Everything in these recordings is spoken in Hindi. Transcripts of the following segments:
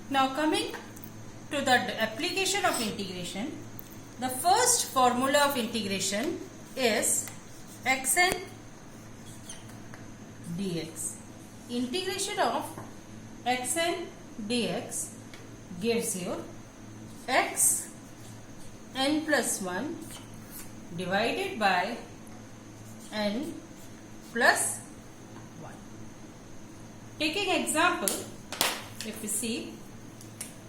Now coming to the application of integration, the first formula of integration is xn dx. Integration of xn dx gives you x n plus 1 divided by n plus 1. Taking example, if we see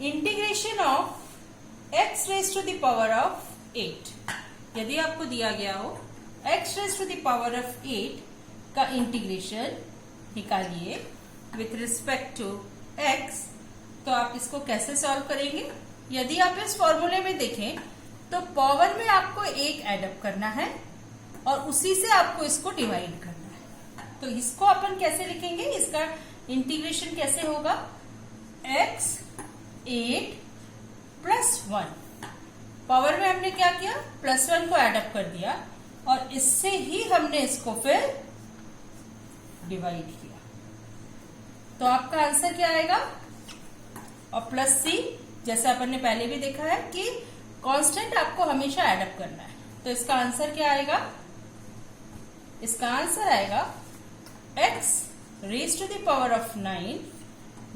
integration of x raise to the power of 8, यदि आपको दिया गया हो x raise to the power of 8 का इंटीग्रेशन निकालिए विथ रिस्पेक्ट टू x, तो आप इसको कैसे सॉल्व करेंगे? यदि आप इस फॉर्मूले में देखें तो पावर में आपको एक एडअप करना है और उसी से आपको इसको डिवाइड करना है। तो इसको अपन कैसे लिखेंगे? इसका इंटीग्रेशन कैसे होगा? x 8 प्लस 1, पावर में हमने क्या किया? प्लस 1 को एडअप कर दिया और इससे ही हमने इसको फिर डिवाइड किया, तो आपका आंसर क्या आएगा? और प्लस c, जैसे अपन ने पहले भी देखा है कि कांस्टेंट आपको हमेशा एडअप करना है, तो इसका आंसर क्या आएगा? इसका आंसर आएगा x raise to the power of 9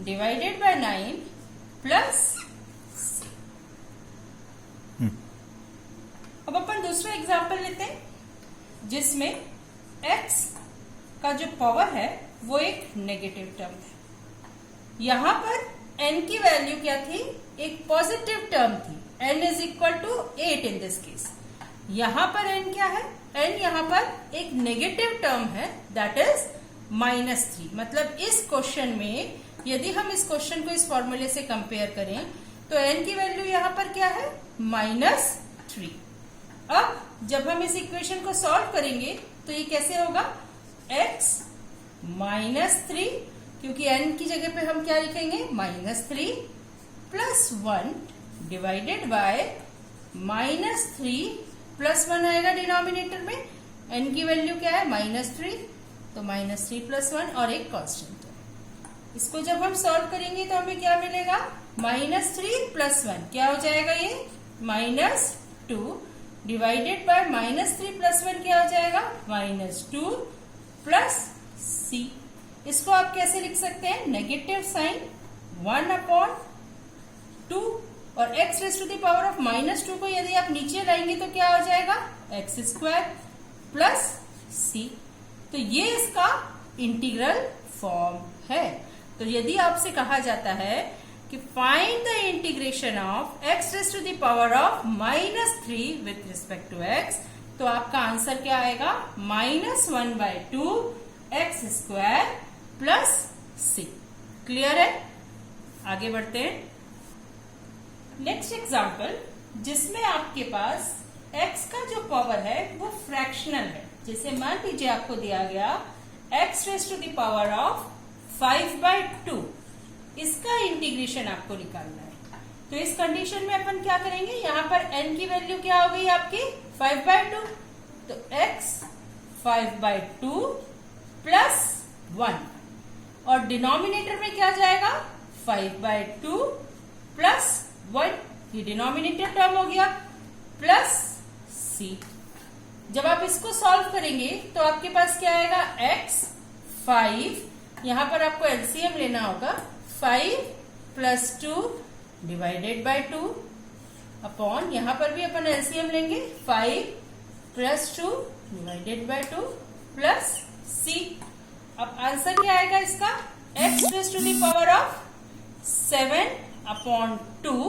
divided by 9 plus c। अब अपन दूसरा एग्जाम्पल लेते हैं जिसमें x का जो पावर है वो एक नेगेटिव टर्म है। यहां पर n की वैल्यू क्या थी? एक पॉजिटिव टर्म थी, n is equal to 8 in this case. यहां पर n क्या है? n यहां पर एक नेगेटिव टर्म है, दैट इज -3। मतलब इस क्वेश्चन में यदि हम इस क्वेश्चन को इस फॉर्मूले से कंपेयर करें तो n की वैल्यू यहां पर क्या है? -3। अब जब हम इस इक्वेशन को सॉल्व करेंगे तो ये कैसे होगा? x -3, क्योंकि n की जगह पे हम क्या लिखेंगे? -3 प्लस 1 डिवाइडेड बाय -3 प्लस 1 आएगा डिनोमिनेटर में। n की वैल्यू क्या है? -3, तो -3 प्लस 1 और एक कांस्टेंट। इसको जब हम सॉल्व करेंगे तो हमें क्या मिलेगा? -3 प्लस 1 क्या हो जाएगा? ये -2 डिवाइडेड बाय -3 प्लस 1 क्या हो जाएगा? -2 प्लस c। इसको आप कैसे लिख सकते हैं? नेगेटिव साइन 1/2 और x raise to the power of -2 को यदि आप नीचे लाएंगे तो क्या हो जाएगा? x² plus c। तो ये इसका इंटीग्रल फॉर्म है। तो यदि आपसे कहा जाता है कि find the integration of x raise to the power of -3 with respect to x, तो आपका आंसर क्या आएगा? -1/2 x² प्लस c। क्लियर है? आगे बढ़ते हैं। नेक्स्ट एग्जाम्पल जिसमें आपके पास x का जो पावर है वो फ्रैक्शनल है। जैसे मान लीजिए आपको दिया गया x raise to the power of 5/2, इसका इंटीग्रेशन आपको निकालना है। तो इस कंडीशन में अपन क्या करेंगे? यहाँ पर n की वैल्यू क्या हो गई आपकी? 5/2, तो x 5/2 प्लस 1 और डिनोमिनेटर में क्या जाएगा? 5/2 प्लस 1, ये डिनोमिनेटर टर्म हो गया, प्लस c। जब आप इसको सॉल्व करेंगे तो आपके पास क्या आएगा? x 5, यहां पर आपको एलसीएम लेना होगा, 5 प्लस 2 डिवाइडेड बाय 2 अपॉन, यहां पर भी अपन एलसीएम लेंगे, 5 plus 2 divided by 2 plus c। अब आंसर क्या आएगा इसका? x raise to the power of 7/2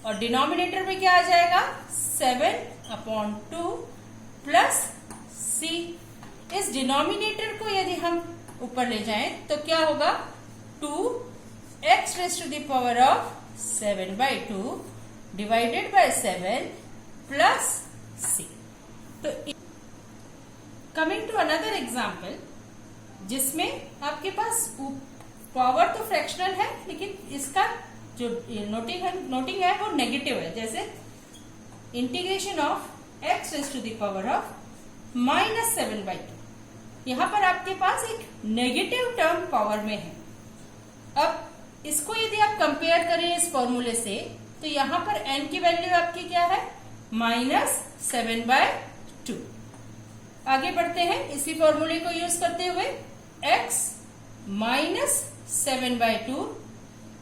और डिनोमिनेटर में क्या आ जाएगा? 7/2 प्लस c। इस डिनोमिनेटर को यदि हम ऊपर ले जाएं तो क्या होगा? 2x raise to the power of 7/2 divided by 7 plus c। तो कमिंग टू अनदर एग्जाम्पल जिसमें आपके पास पावर तो फ्रैक्शनल है लेकिन इसका जो नोटिंग है वो नेगेटिव है। जैसे integration of x raise to the power of -7/2, यहां पर आपके पास एक नेगेटिव टर्म पावर में है। अब इसको यदि आप कंपेयर कंपेयर करें इस फॉर्मूले से तो यहाँ पर n की वैल्यू आपकी क्या है, -7/2। आगे बढ़ते हैं इसी फॉर्मूले को यूज करते हुए। x -7/2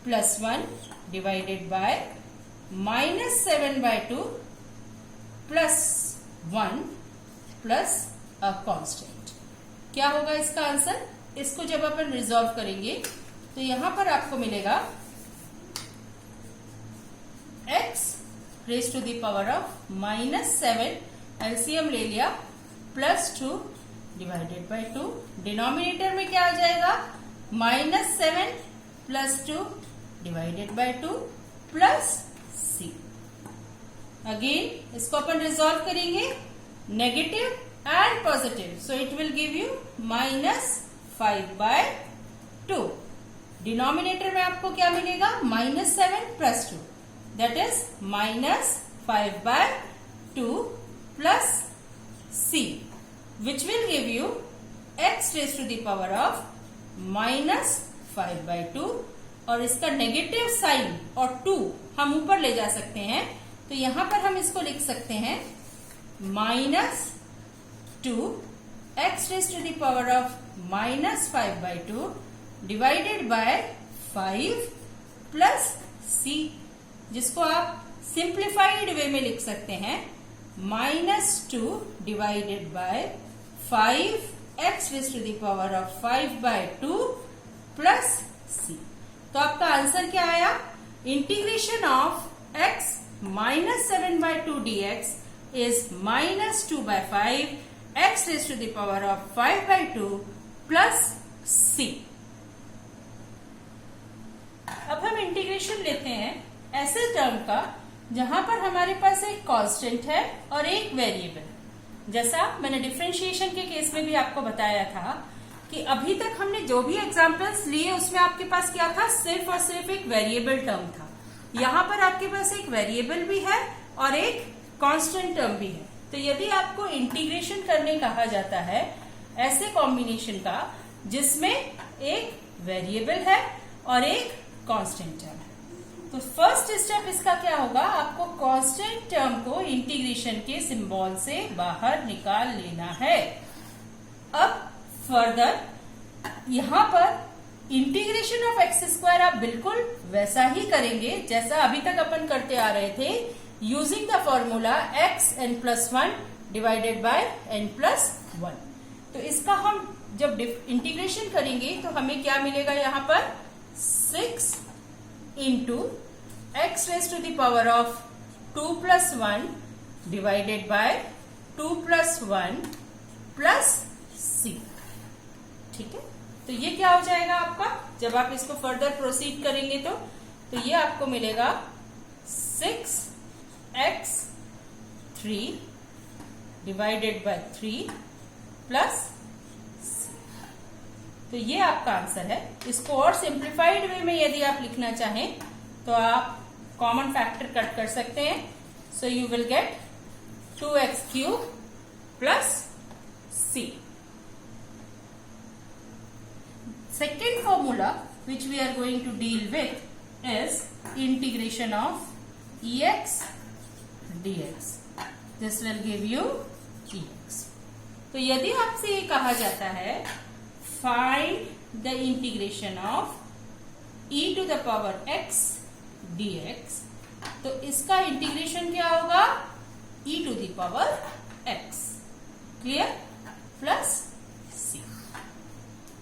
+ 1 divided bye -7/2 + 1 plus a constant. क्या होगा इसका आंसर? इसको जब अपन रिजॉल्व करेंगे तो यहां पर आपको मिलेगा x raise to the power of -7, LCM ले लिया, +2 डिवाइडेड बाय 2। डिनोमिनेटर में क्या आ जाएगा, -7 + 2 divided by 2 plus c। Again इसको अपन रिजॉल्व करेंगे, negative and positive, so it will give you -5/2। Denominator में आपको क्या मिलेगा, -7 + 2, that is -5/2 plus c, which will give you x raised to the power of -5/2। और इसका नेगेटिव साइन और 2 हम ऊपर ले जा सकते हैं, तो यहां पर हम इसको लिख सकते हैं -2 x raised to the power of -5/2 divided by 5 plus c, जिसको आप सिंप्लीफाइड वे में लिख सकते हैं -2 divided bye 5x raised to the power of 5/2 plus c। तो आपका आंसर क्या आया, integration of x -7/2 dx is -2/5 x raised to the power of 5/2 plus c। अब हम इंटीग्रेशन लेते हैं ऐसे टर्म का जहां पर हमारे पास एक कांस्टेंट है और एक वेरिएबल। जैसा मैंने डिफरेंशिएशन के केस में भी आपको बताया था कि अभी तक हमने जो भी एग्जांपल्स लिए उसमें आपके पास क्या था, सिर्फ और सिर्फ एक वेरिएबल टर्म था। यहाँ पर आपके पास एक वेरिएबल भी है और एक कांस्टेंट टर्म भी है। तो यदि आपको इंटीग्रेशन करने कहा जाता है ऐसे कॉम्बिनेशन का जिसमें एक वेरिएबल है और एक कांस्टेंट टर्म है, तो फर्स्ट स्टेप इसका क्या होगा, आपको कांस्टेंट टर्म को इंटीग्रेशन के सिंबल से बाहर निकाल लेना है। अब फर्दर यहां पर इंटीग्रेशन ऑफ x² आप बिल्कुल वैसा ही करेंगे जैसा अभी तक अपन करते आ रहे थे, using the formula xn+1 divided by n+1। तो इसका हम जब इंटीग्रेशन करेंगे तो हमें क्या मिलेगा, यहां पर 6 into x raised to the power of 2 + 1 divided by 2 + 1 plus c। ठीक है, तो ये क्या हो जाएगा आपका, जब आप इसको फर्दर प्रोसीड करेंगे तो ये आपको मिलेगा 6x3 divided by 3 plus c। तो ये आपका आंसर है। इसको और सिंप्लीफाइड वे में यदि आप लिखना चाहें तो आप कॉमन फैक्टर कट कर सकते हैं, so you will get 2x³ plus c। Second formula which we are going to deal with is integration of ex dx. This will give you ex. तो यदि आपसे ये कहा जाता है find the integration of e to the power x dx, तो इसका इंटीग्रेशन क्या होगा, e to the power x, clear, plus c।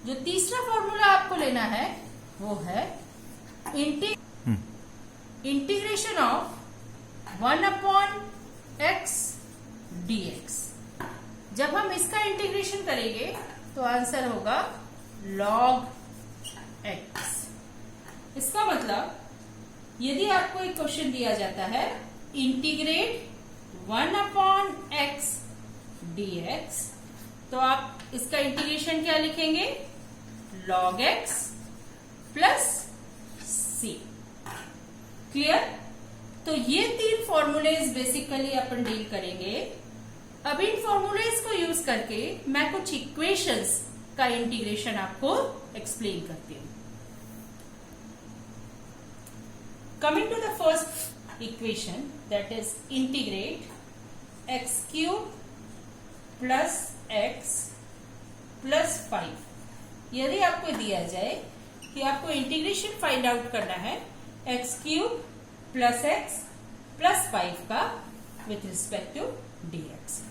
जो तीसरा फॉर्मूला आपको लेना है वो है इंटीग्रेशन ऑफ 1/x dx। जब हम इसका इंटीग्रेशन करेंगे तो आंसर होगा log x। इसका मतलब यदि आपको एक क्वेश्चन दिया जाता है इंटीग्रेट 1/x dx, तो आप इसका इंटीग्रेशन क्या लिखेंगे, log x plus c। Clear, तो ये 3 फॉर्मूलेज बेसिकली अपन डील करेंगे। अब इन फॉर्मूलेज को यूज करके मैं कुछ इक्वेशंस का इंटीग्रेशन आपको एक्सप्लेन करती हूं। coming to the first equation, that is integrate x cube plus x plus 5. यदि आपको दिया जाए कि आपको इंटीग्रेशन फाइंड आउट करना है x cube plus x plus 5 का विथ रिस्पेक्ट टू dx.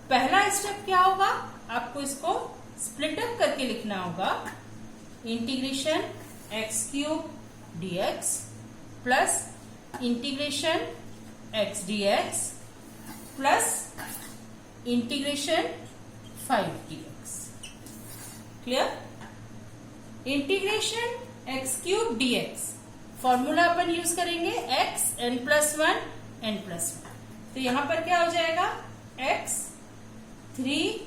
पहला स्टेप क्या होगा, आपको इसको स्प्लिट अप करके लिखना होगा. Integration x cube dx plus integration x dx plus integration 5 dx. Clear. Integration x cube dx formula अपन यूज करेंगे x n plus 1 n plus 1. तो यहां पर क्या हो जाएगा, x 3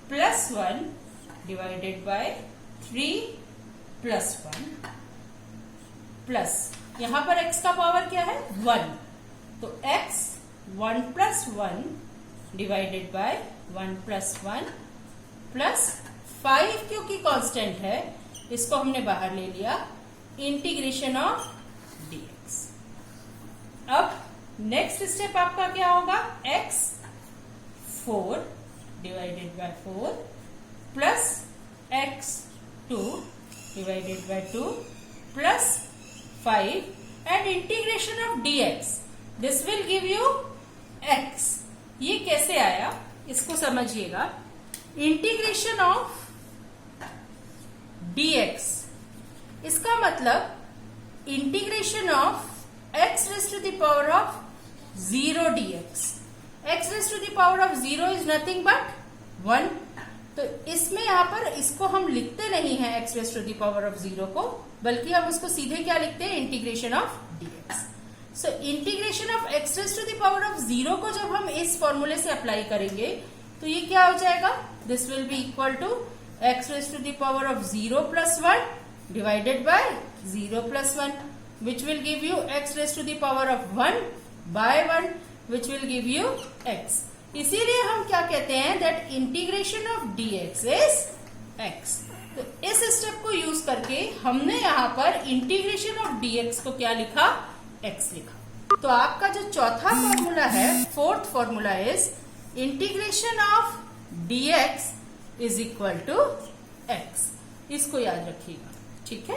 plus 1 divided by 3 plus 1 plus यहां पर x का पावर क्या है 1. तो x 1 plus 1 divided bye 1 plus 1 plus 5 क्योंकि कांस्टेंट है इसको हमने बाहर ले लिया. Integration of dx. अब नेक्स्ट स्टेप आपका क्या होगा, x 4 divided by 4 plus x 2 divided by 2 plus 5 and integration of dx. This will give you x. ये कैसे आया इसको समझिएगा. इंटीग्रेशन ऑफ dx इसका मतलब integration of x raise to the power of 0 dx. x raise to the power of 0 is nothing but 1. तो इसमें यहां पर इसको हम लिखते नहीं है x raise to the power of 0 को, बल्कि हम उसको सीधे क्या लिखते हैं, integration of dx. So integration of x raise to the power of 0 को जब हम इस फॉर्मूले से अप्लाई करेंगे तो ये क्या हो जाएगा, this will be equal to x raise to the power of 0 plus 1 divided by 0 plus 1, which will give you x raised to the power of 1 by 1, which will give you x. इसीलिए हम क्या कहते हैं, that integration of dx is x. तो इस स्टेप को यूज करके हमने यहाँ पर इंटीग्रेशन ऑफ dx को क्या लिखा, x लिखा. तो आपका जो चौथा फॉर्मूला है, fourth formula is integration of dx is equal to x. इसको याद रखिएगा, ठीक है.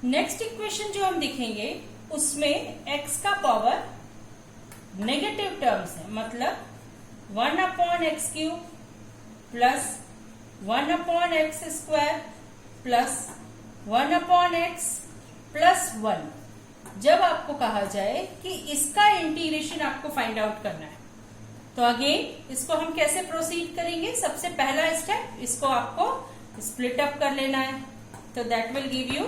नेक्स्ट इक्वेशन जो हम दिखेंगे उसमें x का पावर नेगेटिव टर्म्स है, मतलब 1 upon x cube plus 1 upon x square plus 1 upon x plus 1. जब आपको कहा जाए कि इसका इंटीग्रेशन आपको फाइंड आउट करना है, तो अगेन इसको हम कैसे प्रोसीड करेंगे. सबसे पहला स्टेप, इसको आपको स्प्लिट अप कर लेना है. तो that will give you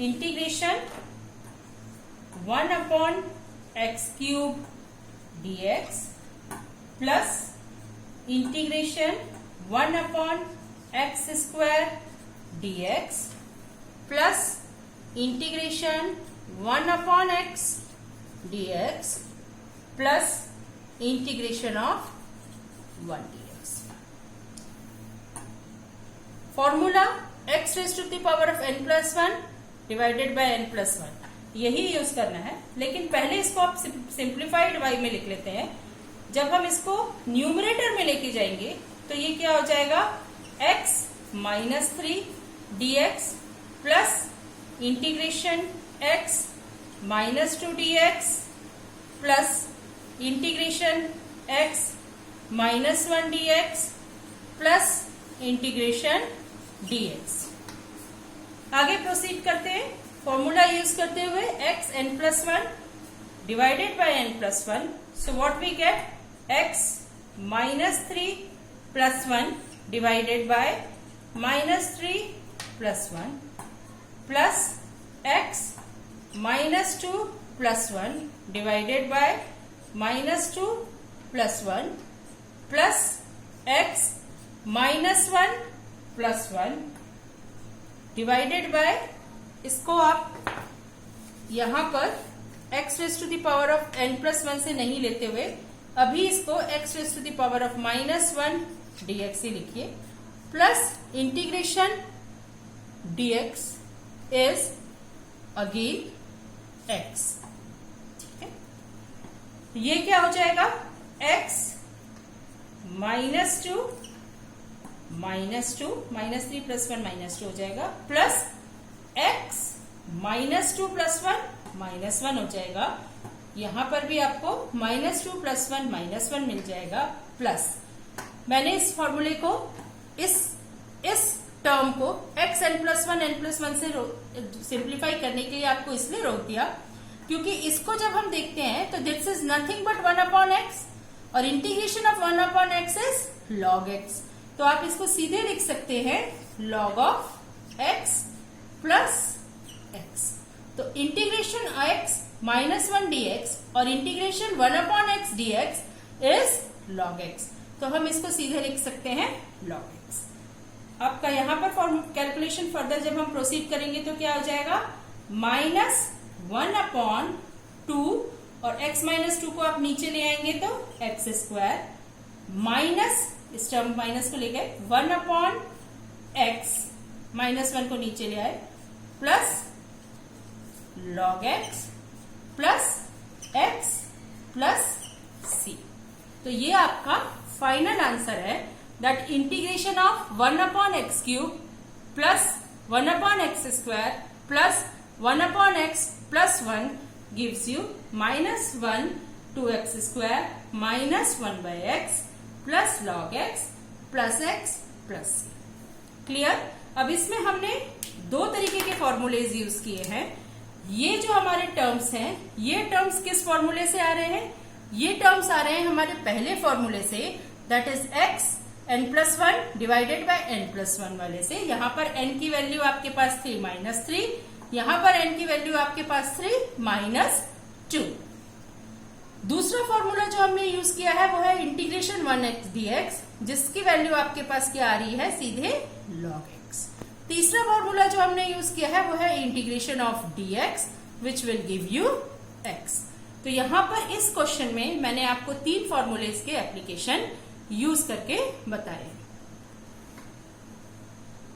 integration 1 upon x cube dx plus integration 1 upon x square dx plus integration 1 upon x dx plus integration of 1 dx. Formula x raise to the power of n plus 1 divided by n plus 1, यही यूज करना है. लेकिन पहले इसको आप सिंप्लीफाइड वाई में लिख लेते हैं. जब हम इसको न्यूमरेटर में लेके जाएंगे तो ये क्या हो जाएगा, x minus 3 dx plus integration x minus 2 dx plus integration x minus 1 dx plus integration dx. आगे प्रोसीड करते हैं. फॉर्मूला यूज करते हुए x n plus 1 divided by n plus 1. So what we get, x minus 3 plus 1 divided by minus 3 plus 1 plus x minus 2 plus 1 divided by minus 2 plus 1 plus x minus 1 plus 1 divided by, इसको आप यहां पर x raise to the power of n plus 1 से नहीं लेते हुए अभी इसको x raise to the power of minus 1 dx ही लिखिए, plus integration dx is again x। ठीक है, ये क्या हो जाएगा, x -2 -3 + 1 -2 हो जाएगा, प्लस x -2 + 1 -1 हो जाएगा। यहां पर भी आपको -2 + 1 -1 मिल जाएगा, प्लस मैंने इस फॉर्मूले को इस टर्म को xn+1 n+1 से सिंप्लीफाई करने के लिए आपको इसलिए रोक दिया क्योंकि इसको जब हम देखते हैं तो this is nothing but 1/x और integration of 1/x is log x। तो आप इसको सीधे लिख सकते हैं log of x plus x। तो इंटीग्रेशन x -1 dx और integration 1/x dx is log x। तो हम इसको सीधे लिख सकते हैं log x। आपका यहां पर कैलकुलेशन फर्दर जब हम प्रोसीड करेंगे तो क्या हो जाएगा, -1/2 और x -2 को आप नीचे ले आएंगे तो x² माइनस इस टर्म माइनस को ले गए 1/x -1 को नीचे ले आए plus log x plus x plus c। तो ये आपका फाइनल आंसर है that integration of 1/x³ plus 1/x² plus 1/x plus 1 gives you -1 2x² minus 1/x plus log x plus x plus c। Clear. अब इसमें हमने दो तरीके के फॉर्मूलेज यूज किए हैं। ये जो हमारे टर्म्स हैं, ये टर्म्स किस फॉर्मूले से आ रहे हैं, ये टर्म्स आ रहे हैं हमारे पहले फॉर्मूले से, that is x n+1 divided by n+1 वाले से। यहां पर n की वैल्यू आपके पास थी -3, यहां पर n की वैल्यू आपके पास 3 -2। दूसरा फॉर्मूला जो हमने यूज किया है वो है इंटीग्रेशन 1x dx, जिसकी वैल्यू आपके पास क्या आ रही है, सीधे log x। तीसरा फॉर्मूला जो हमने यूज किया है वो है integration of dx which will give you x। तो यहां पर इस क्वेश्चन में मैंने आपको 3 फॉर्मूलेज के एप्लीकेशन यूज करके बताए।